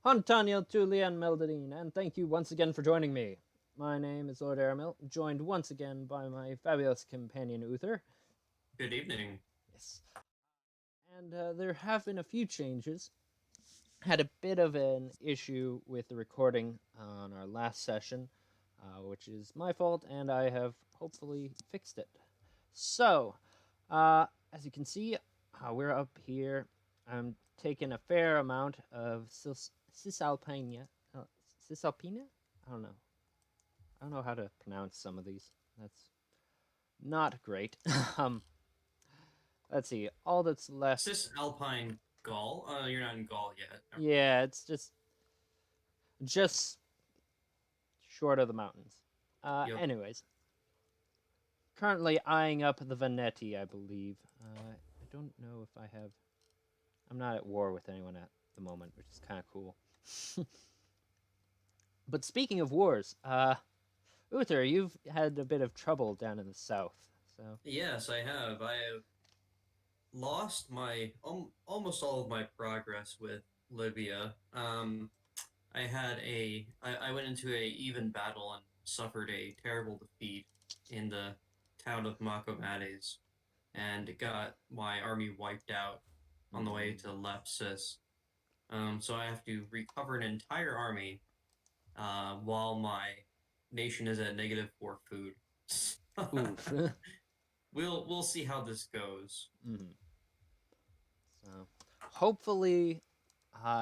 Pontanio, Tulian, Meldadine, and thank you once again for joining me. My name is Lord Aramil, joined once again by my fabulous companion Uther. Good evening. Yes. And there have been a few changes. Had a bit of an issue with the recording on our last session, which is my fault, and I have hopefully fixed it. So, as you can see, we're up here. I'm taking a fair amount of Cisalpina. Cisalpina? I don't know. I don't know how to pronounce some of these. That's not great. um, let's see. All that's left. Cisalpine Gaul. You're not in Gaul yet. Never mind. Yeah, it's just short of the mountains. Yep. Anyways, currently eyeing up the Veneti, I believe. I don't know if I have. I'm not at war with anyone at the moment, which is kind of cool. But speaking of wars, Uther, you've had a bit of trouble down in the south. So, Yes, I have. I have lost my almost all of my progress with Libya. I went into a even battle and suffered a terrible defeat in the town of Macomades and got my army wiped out on the way to Lepsis. So I have to recover an entire army while my nation is at -4 food. oof. We'll see how this goes. Mhm. So, hopefully,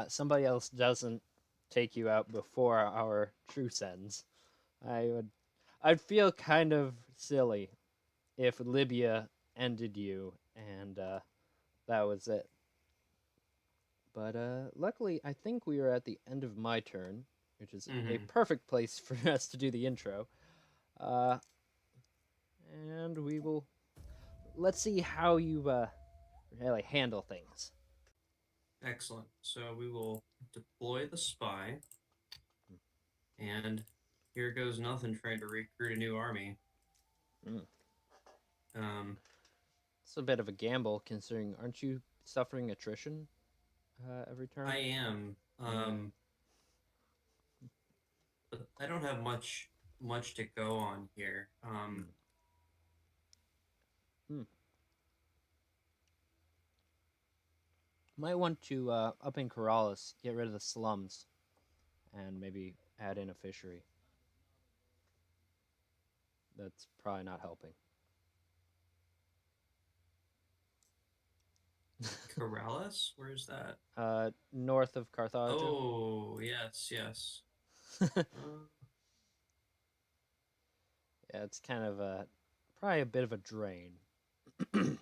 somebody else doesn't take you out before our truce ends. I would, I'd feel kind of silly if Libya ended you and that was it. But luckily, I think we are at the end of my turn, which is a Hmm. perfect place for us to do the intro. Uh, and we will let's see how you really handle things. Excellent. So we will deploy the spy, and here goes nothing trying to recruit a new army. Mm. Um, It's a bit of a gamble, considering aren't you suffering attrition every I turn? am, Yeah. but I don't have much to go on here. Mm. Hmm. Might want to up in Corrales, get rid of the slums, and maybe add in a fishery. That's probably not helping. Corrales, where's that? North of Carthage. Oh, yes, yes. Yeah, Uh, it's kind of probably a bit of a drain. okay.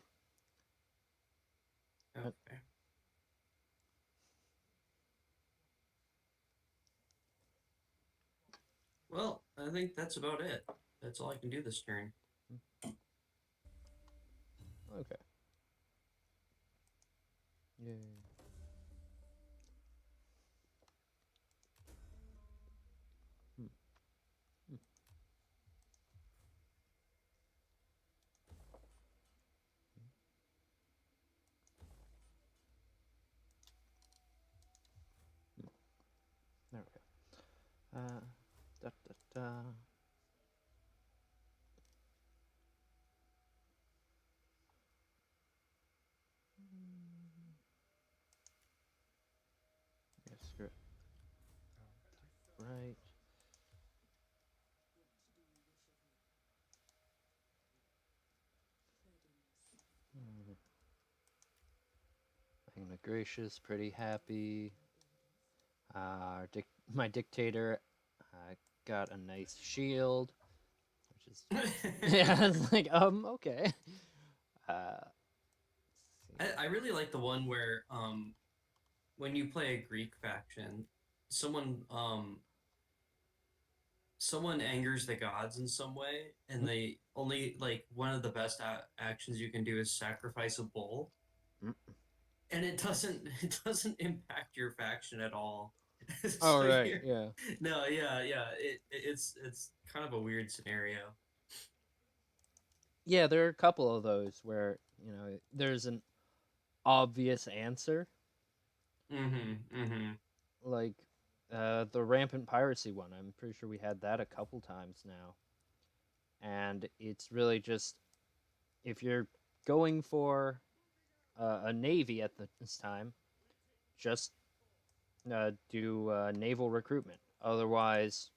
Well, I think that's about it. That's all I can do this turn. Okay. Yay. Hmm. Hmm. Hmm. There we go. Da, da, da. Yeah, screw it. Right. Hmm. Magna Gracious, pretty happy. My dictator got a nice shield, which is yeah. It's like okay. Let's I really like the one where when you play a Greek faction, someone someone angers the gods in some way, and see. they only like one of the best actions you can do is sacrifice a bull, Mm. and it doesn't impact your faction at all. Oh So right, you're yeah, no, yeah, it's kind of a weird scenario. yeah. There are a couple of those where there's an obvious answer, Mm-hmm. Mm-hmm. like. The rampant piracy one. I'm pretty sure we had that a couple times now, and it's really just if you're going for a navy at this time, just do naval recruitment. Otherwise,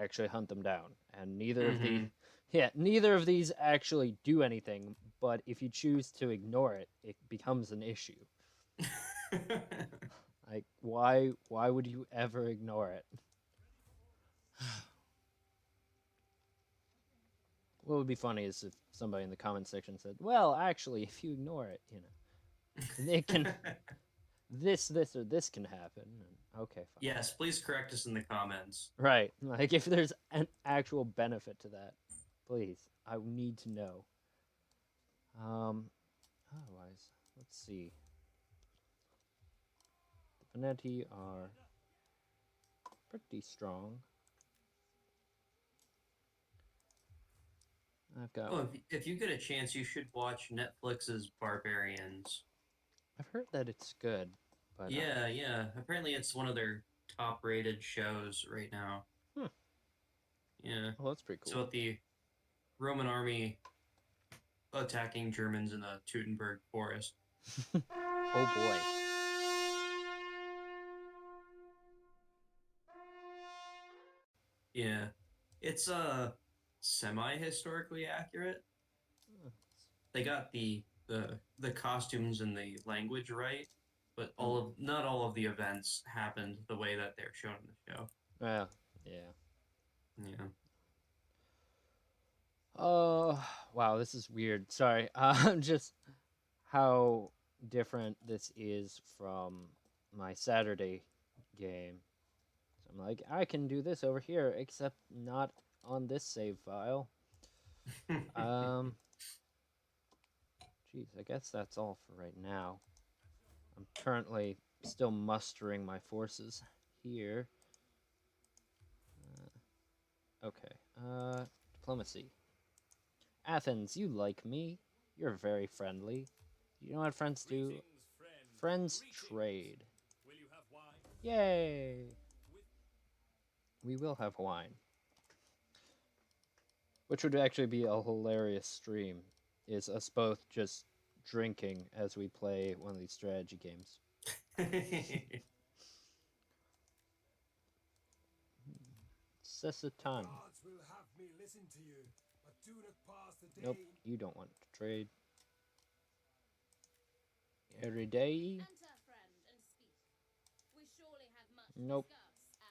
actually hunt them down. And neither of the Mm-hmm. yeah, neither of these actually do anything. But if you choose to ignore it, it becomes an issue. Like why would you ever ignore it? What would be funny is if somebody in the comment section said, "Well, actually, if you ignore it, it can this or this can happen." And, okay, fine. Yes, please correct us in the comments. Right. Like if there's an actual benefit to that, please. I need to know. Um otherwise, let's see. The Veneti are pretty strong. I've got Oh, if you get a chance, you should watch Netflix's Barbarians. I've heard that it's good, but Yeah, yeah. Apparently, it's one of their top-rated shows right now. hmm, Yeah. well that's pretty It's cool. about the Roman army attacking Germans in the Teutoburg Forest. Oh boy. Yeah. It's semi-historically accurate. Hmm. They got the costumes and the language right, but Hmm. not all of the events happened the way that they're shown in the show. Well, yeah. Yeah. Oh, wow, this is weird. Sorry. Just how different this is from my Saturday game. So I'm like, I can do this over here, except not on this save file. Um, Geez, I guess that's all for right now. I'm currently still mustering my forces here. Okay. Diplomacy. Athens, you like me. You're very friendly. You know what friends do? Greetings, friend. Friends Greetings. trade. Will you have wine? Yay! With We will have wine. Which would actually be a hilarious stream, is us both just drinking as we play one of these strategy games. Sesatan. Gods will have me listen to you, but do not pass the Nope, day. you don't want to trade. Every day. Enter, friend, and speak. We surely have much to Nope. discuss,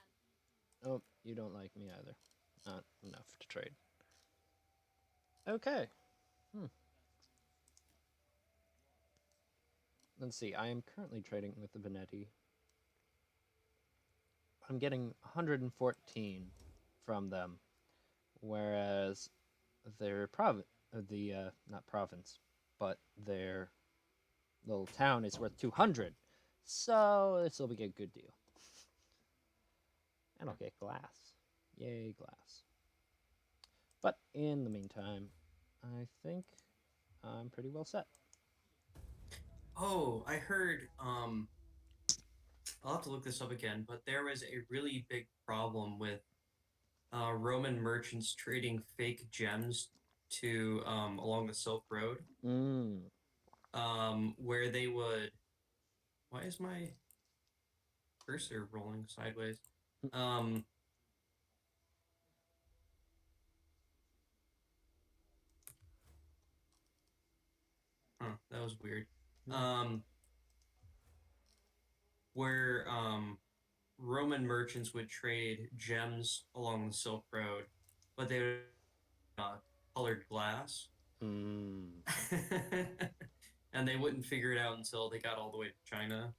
and Nope, you don't like me either. Not enough to trade. Okay. Let's see. I am currently trading with the Veneti. I'm getting 114 from them, whereas their not province, but their little town is worth 200. So this will be a good deal. And I'll get glass. Yay, glass. But in the meantime, I think I'm pretty well set. Oh, I heard. I'll have to look this up again, but there was a really big problem with Roman merchants trading fake gems to along the Silk Road, Mm. where they would. Why is my cursor rolling sideways? Um, that was weird. Um, where Roman merchants would trade gems along the Silk Road, but they would colored glass. Mm. And they wouldn't figure it out until they got all the way to China.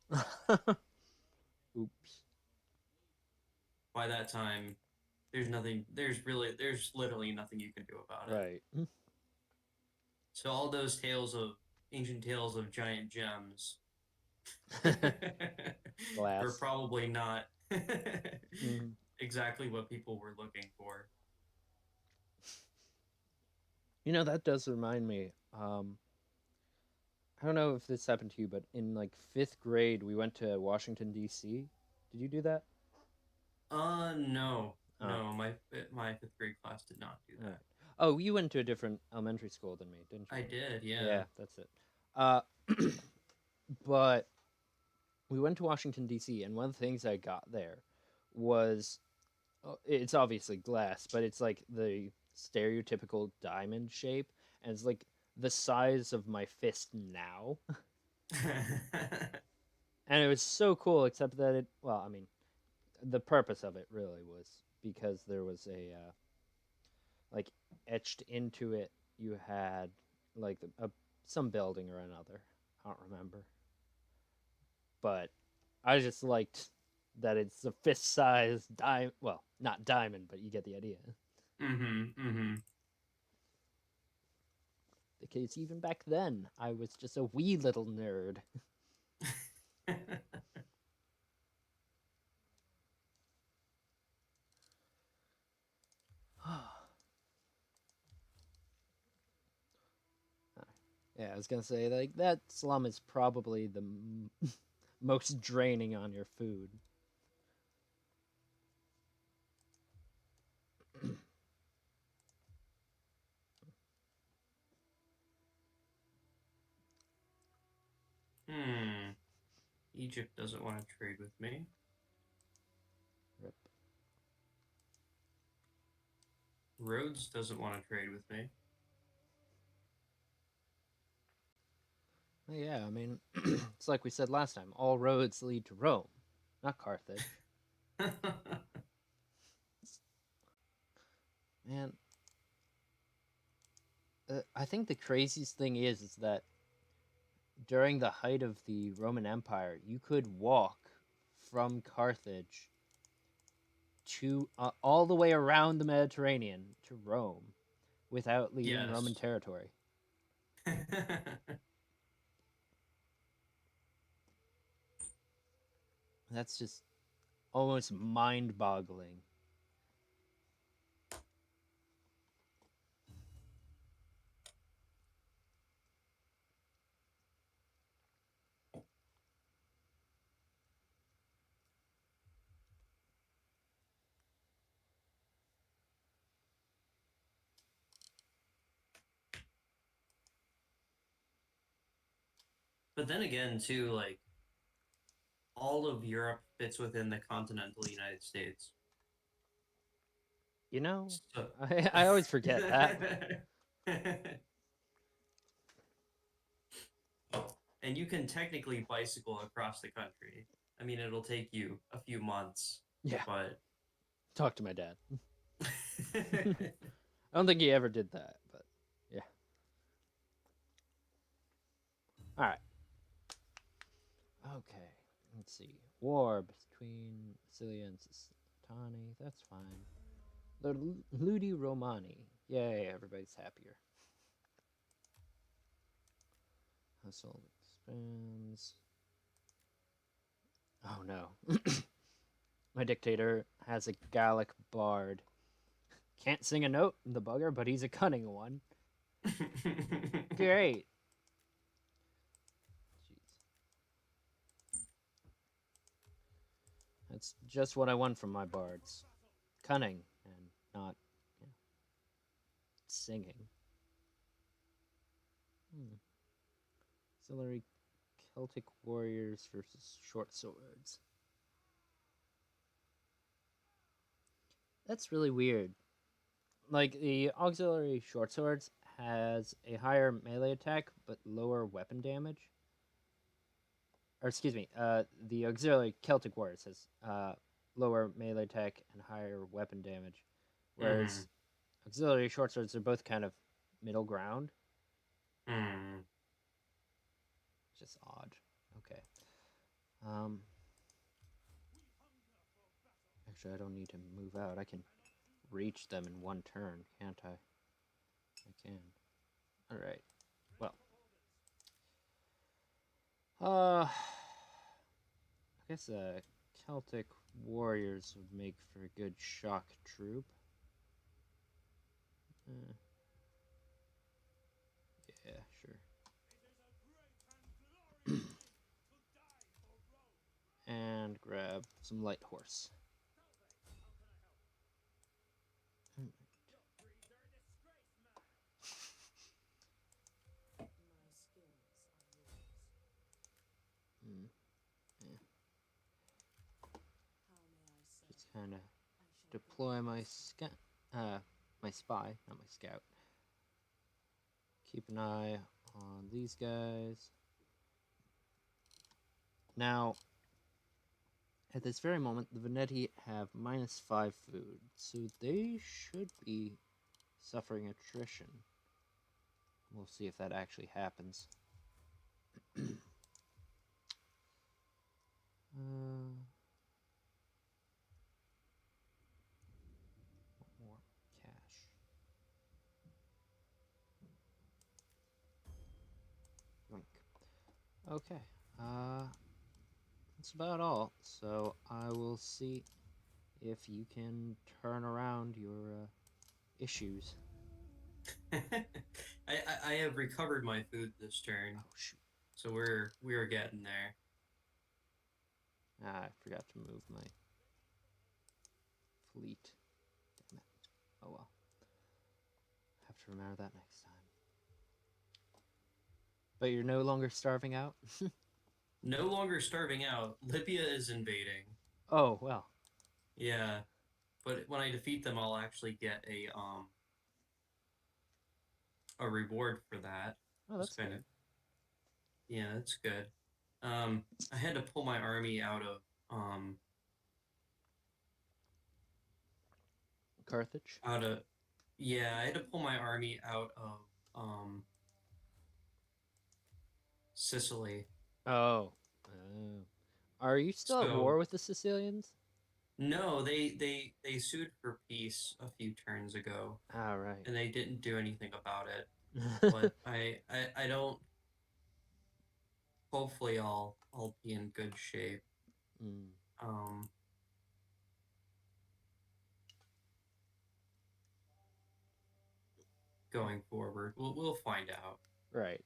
Oops. By that time, there's literally nothing you can do about it. Right. So all those ancient tales of giant gems were Glass. probably not Mm. exactly what people were looking for. That does remind me. I don't know if this happened to you, but in like fifth grade, we went to Washington D.C. Did you do that? No, Oh, no, my fifth grade class did not do all right. that. Oh, you went to a different elementary school than me, didn't you? I did, yeah. Yeah, that's it. Uh, but we went to Washington D.C. and one of the things I got there was it's obviously glass, but it's like the stereotypical diamond shape, and it's like the size of my fist now. And it was so cool, except that it, well, I mean, the purpose of it really was because there was a, like, etched into it, you had, like, some building or another. I don't remember. But I just liked that it's a fist size diamond. Well, not diamond, but you get the idea. Mm-hmm. Because even back then, I was just a wee little nerd. Yeah, I was gonna say, like, that slum is probably the most draining on your food. Egypt doesn't want to trade with me. Rip. Rhodes doesn't want to trade with me. Yeah, I mean, it's like we said last time, all roads lead to Rome, not Carthage. Man, I think the craziest thing is that during the height of the Roman Empire, you could walk from Carthage to all the way around the Mediterranean to Rome without leaving Roman Yes. territory. That's just almost mind-boggling. But then again, too, like all of Europe fits within the continental United States. You know, So I always forget that. and you can technically bicycle across the country. I mean, it'll take you a few months, Yeah, but talk to my dad. I don't think he ever did that, but yeah. All right. Okay. Let's see. War between Sicilia and Tuscany. That's fine. The Ludi Romani. Yay, everybody's happier. Household expands. Oh no. My dictator has a Gallic bard. Can't sing a note, the bugger, but he's a cunning one. Great. Jeez. That's just what I want from my bards. Cunning and not, you know, singing. Auxiliary Celtic warriors versus short swords. That's really weird. Like, the auxiliary short swords has a higher melee attack but lower weapon damage. Or excuse me, the auxiliary Celtic warriors has lower melee attack and higher weapon damage, whereas auxiliary short swords are both kind of middle ground. Just odd. Okay. Actually, I don't need to move out. I can reach them in one turn, can't I? I can. All right. Well, I guess Celtic warriors would make for a good shock troop. Yeah, sure. And grab some light horse. kind of deploy my my spy, not my scout. Keep an eye on these guys. Now, at this very moment, the Veneti have -5 food, so they should be suffering attrition. We'll see if that actually happens. More cash. Yoink. Okay. That's about all. So I will see if you can turn around your issues. I have recovered my food this turn, Oh shoot! so we're getting there. I forgot to move my fleet. Damn it! Oh well. Have to remember that next time. But you're no longer starving out? No longer starving out. Libya is invading. Oh, well. Yeah, but when I defeat them, I'll actually get a reward for that. Oh, that's It's kind good. of yeah, that's good. I had to pull my army out of Carthage? out of yeah, I had to pull my army out of Sicily. Oh. Oh. Are you still at So war with the Sicilians? no, they sued for peace a few turns ago, Ah, right. and they didn't do anything about it. But I don't. Hopefully, I'll be in good shape. Mm. Um, going forward, we'll find out. Right.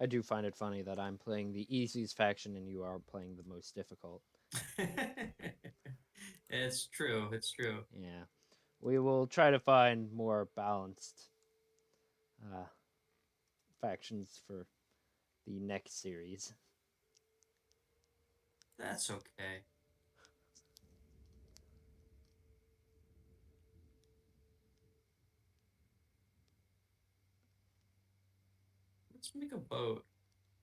I do find it funny that I'm playing the easiest faction and you are playing the most difficult. It's true. It's true. Yeah. We will try to find more balanced factions for the next series. That's okay. Let's make a boat.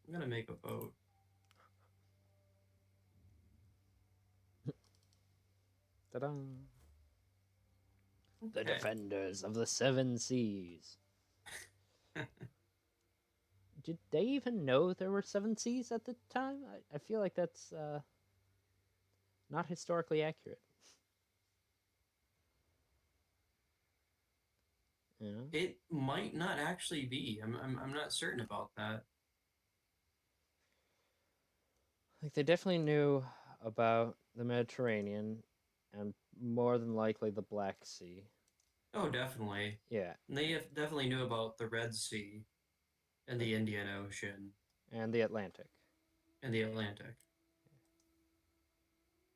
I'm gonna make a boat. Ta-da! The Okay. Defenders of the Seven Seas. Did they even know there were 7 seas at the time? I feel like that's not historically accurate. Yeah. It might not actually be. I'm not certain about that. Like they definitely knew about the Mediterranean and more than likely the Black Sea. Oh, definitely. Yeah, And they definitely knew about the Red Sea and the Indian Ocean and the Atlantic. and the Atlantic.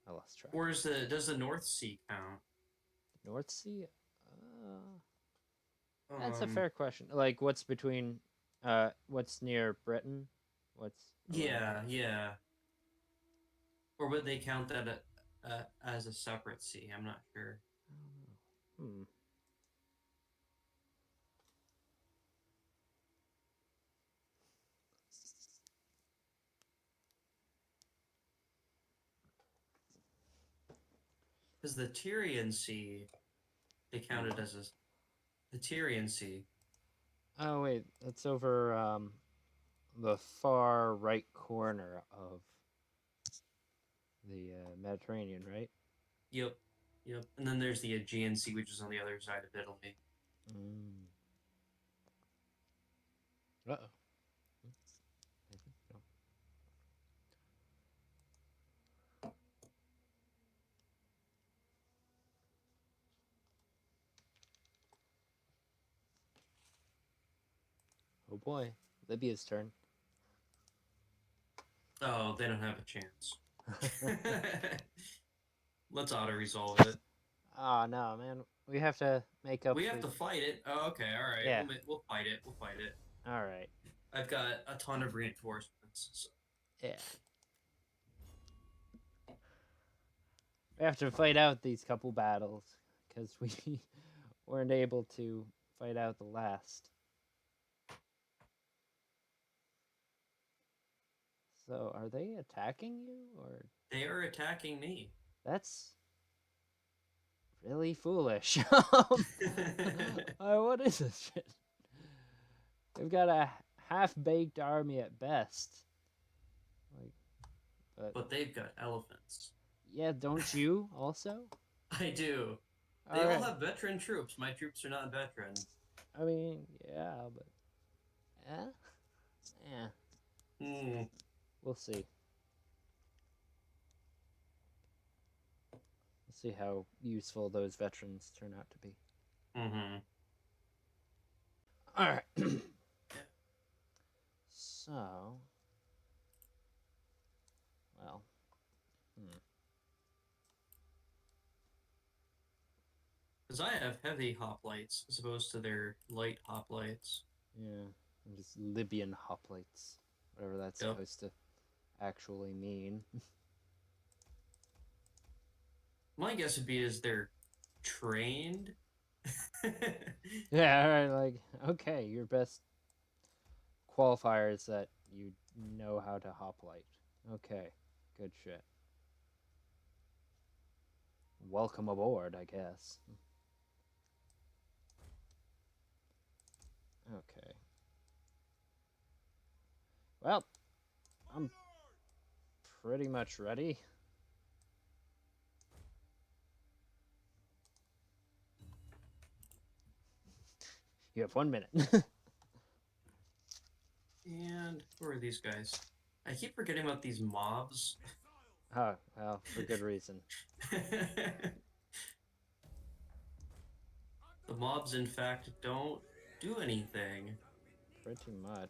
I lost track. Or does the North Sea count? North Sea? That's a Um, fair question. Like, what's between, what's near Britain? What's yeah, yeah. Or would they count that as a separate sea? I'm not sure. Hmm. Because the Tyrian Sea, they counted as the Tyrian Sea. Oh wait, that's over the far right corner of the Mediterranean, right? Yep, yep. And then there's the Aegean Sea, which is on the other side of Italy. Mm. Uh oh. Oh boy, Libya's turn. Oh, they don't have a chance. Let's auto-resolve it. Oh no, man, we have to make up. We have to fight it. Oh, okay, all right. Yeah. We'll fight it. We'll fight it. All right. I've got a ton of reinforcements. So. Yeah. We have to fight out these couple battles because we weren't able to fight out the last. So, are they attacking you, or They are attacking me. that's really foolish? What is this shit? They've got a half-baked army at best. But they've got elephants. Yeah, don't you also? I do. They all have veteran troops. My troops are not veteran. I mean, yeah, but yeah. We'll see. We'll see how useful those veterans turn out to be. All right. So, well, Because I have heavy hoplites as opposed to their light hoplites. yeah, just Libyan hoplites, whatever that's supposed to actually mean. My guess would be is they're trained. Yeah, all right, like, okay, your best qualifier is that you know how to hoplite. Okay, good shit. Welcome aboard, I guess. Okay. Well, I'm pretty much ready. You have 1 minute. And who are these guys? I keep forgetting about these mobs. Oh, well, for good reason. The mobs, in fact, don't do anything. Pretty much.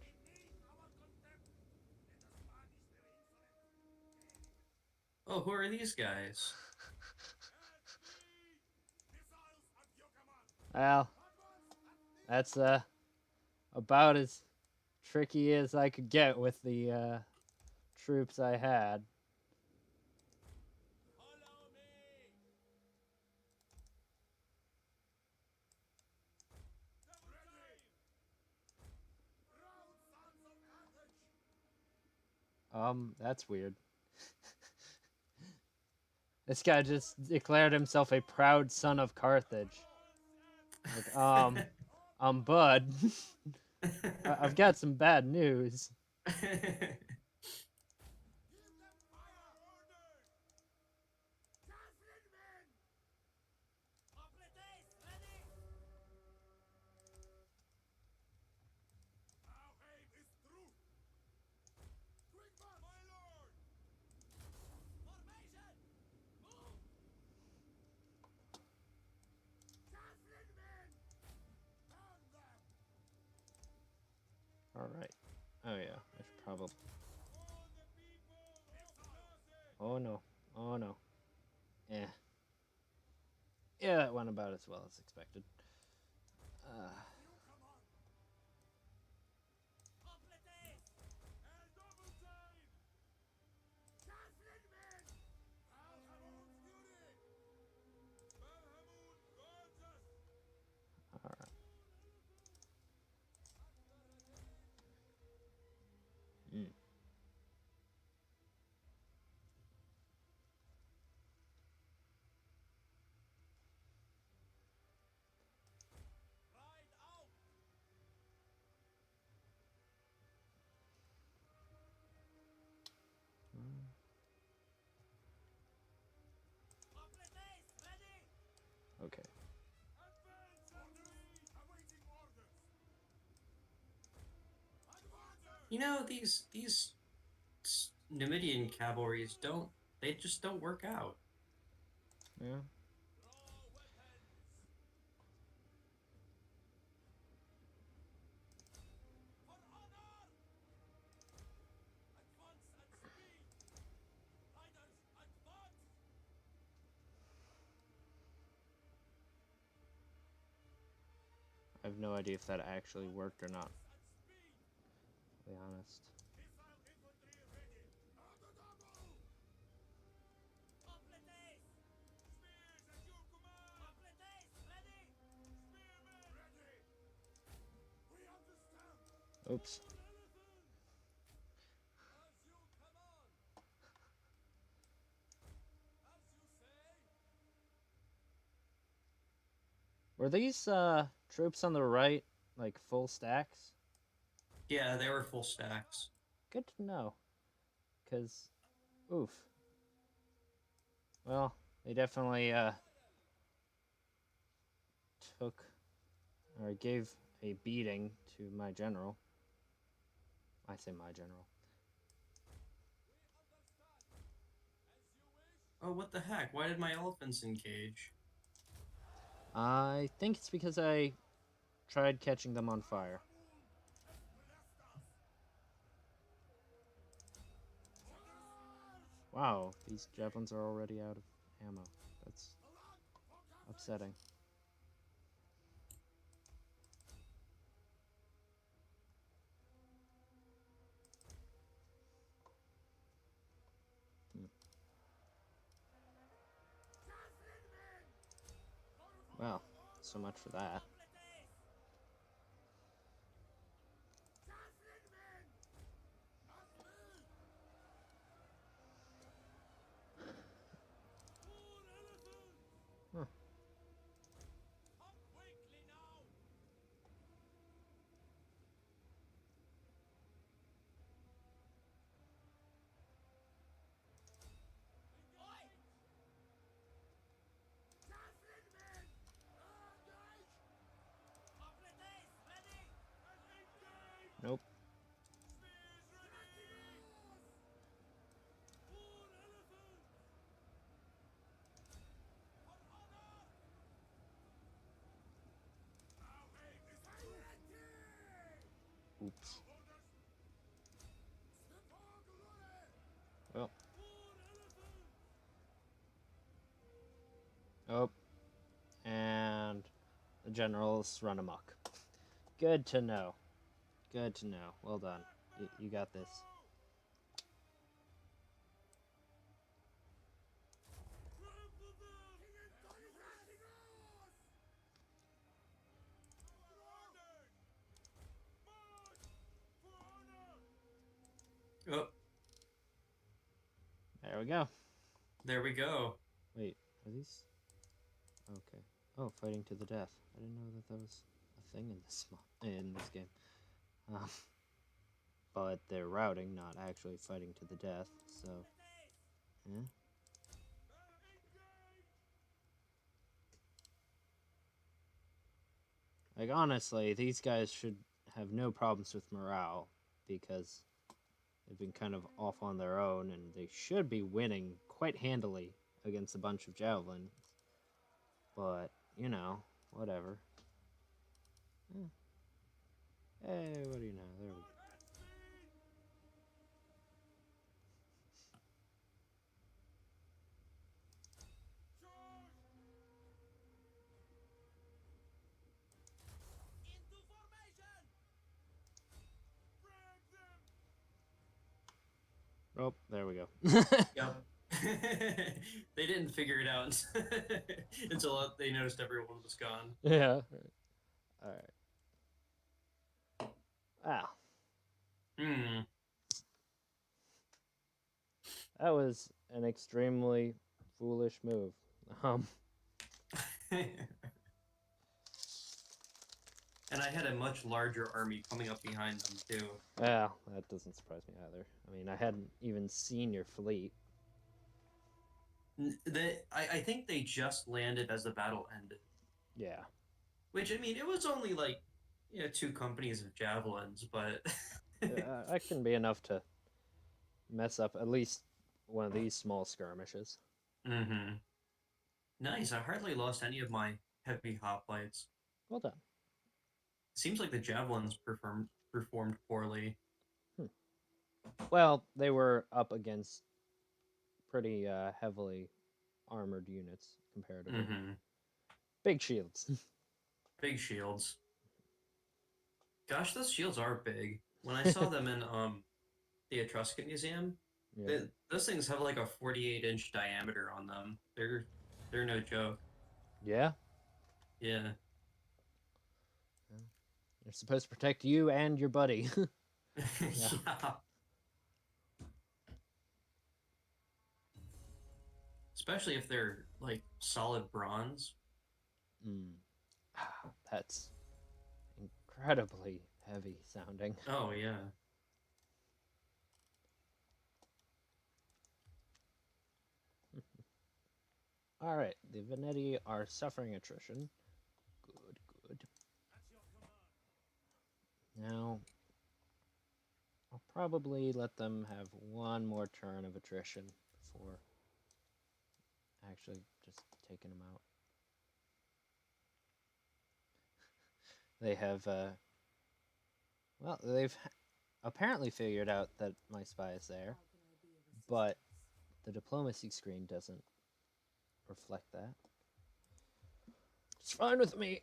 Oh, who are these guys? Well, that's about as tricky as I could get with the troops I had. That's weird. This guy just declared himself a proud son of Carthage. Like, bud, I've got some bad news. Alright. Oh yeah, I should probably... Oh no. Oh no. Yeah. Yeah, that went about as well as expected. Alright. Okay. You know, these Numidian cavalries they just don't work out. Yeah. I have no idea if that actually worked or not. To be honest. Oops. Were these troops on the right like full stacks? Yeah, they were full stacks. Good to know. Cause, oof. Well, they definitely took or gave a beating to my general. I say my general. Oh, what the heck? Why did my elephants engage? I think it's because I tried catching them on fire. Wow, these javelins are already out of ammo. That's upsetting. Well, so much for that. Huh. Nope. Oops. Well. Oh. And the generals run amok. Good to know. Good to know. Well done. You got this. Oh, There we go. there we go. Wait, are these? Okay. Oh, fighting to the death. I didn't know that was a thing in this game. Um, but they're routing, not actually fighting to the death. So, eh? Like honestly, these guys should have no problems with morale because they've been kind of off on their own, and they should be winning quite handily against a bunch of javelins. But you know, whatever. Eh. Hey, what do you know? There we go. Oh, there we go. Yep. They didn't figure it out until they noticed everyone was gone. Yeah. All right. Wow. Hmm. That was an extremely foolish move. Um. And I had a much larger army coming up behind them too. Well, that doesn't surprise me either. I mean, I hadn't even seen your fleet. I think they just landed as the battle ended. Yeah. Which I mean, it was only like 2 companies of javelins, but That can be enough to mess up at least one of these small skirmishes. mm-hmm. Nice. I hardly lost any of my heavy hoplites. Well done. Seems like the javelins performed poorly. Well, they were up against pretty heavily armored units comparatively. Mm-hmm. Big shields. Big shields. Gosh, those shields are big. When I saw them in the Etruscan Museum, Yeah. those things have like a 48-inch diameter on them. They're no joke. Yeah. Yeah. They're supposed to protect you and your buddy. Yeah. Especially if they're like solid bronze. That's incredibly heavy sounding. Oh yeah. All right, the Veneti are suffering attrition. Good, good. Now, I'll probably let them have one more turn of attrition before actually just taking them out. They have, well, they've apparently figured out that my spy is there, but the diplomacy screen doesn't reflect that. It's fine with me.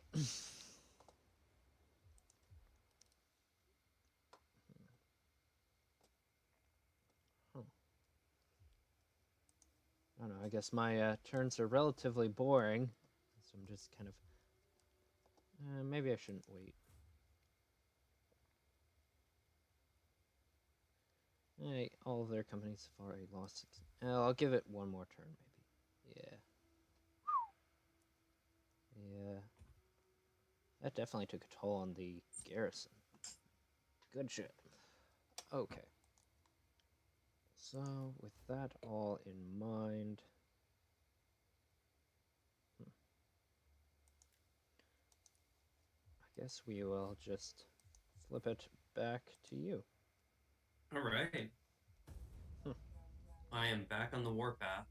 I don't know, I guess my turns are relatively boring, so I'm just kind of... maybe I shouldn't wait. Hey, all of their companies have already lost 6. I'll give it one more turn, maybe. Yeah. Yeah. That definitely took a toll on the garrison. Good shit. Okay. So, with that all in mind... I guess we will just flip it back to you. All right. I am back on the warpath.